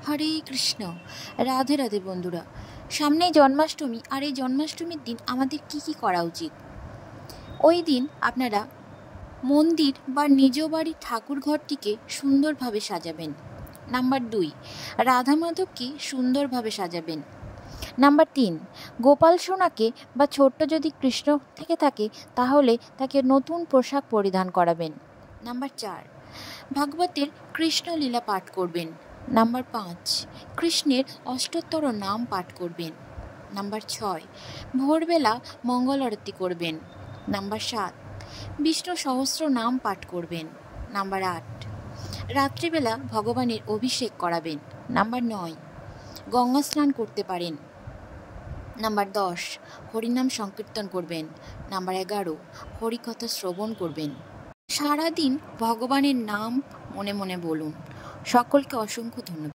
হরে কৃষ্ণ। রাধে রাধে বন্ধুরা। সামনেই জন্মাষ্টমী, আর এই জন্মাষ্টমীর দিন আমাদের কি কি করা উচিত? ওই দিন আপনারা মন্দির বা নিজ বাড়ির ঠাকুর ঘরটিকে সুন্দরভাবে সাজাবেন। নাম্বার 2, রাধা মাধবকে সুন্দরভাবে সাজাবেন। নাম্বার 3, গোপাল সোনাকে বা ছোট্ট যদি কৃষ্ণ থেকে থাকে তাহলে তাকে নতুন পোশাক পরিধান করাবেন। নাম্বার 4, ভাগবতের কৃষ্ণলীলা পাঠ করবেন। নাম্বার 5, কৃষ্ণের অষ্টোত্তর নাম পাঠ করবেন। নাম্বার 6, ভোরবেলা মঙ্গল আরতি করবেন। নাম্বার 7, বিষ্ণু সহস্র নাম পাঠ করবেন। নাম্বার 8, রাত্রিবেলা ভগবানের অভিষেক করাবেন। নাম্বার 9, গঙ্গা স্নান করতে পারেন। নাম্বার 10, হরিনাম সংকীর্তন করবেন। নাম্বার 11, হরিকথা শ্রবণ করবেন। সারাদিন ভগবানের নাম মনে মনে বলুন। সকলকে অসংখ্য ধন্যবাদ।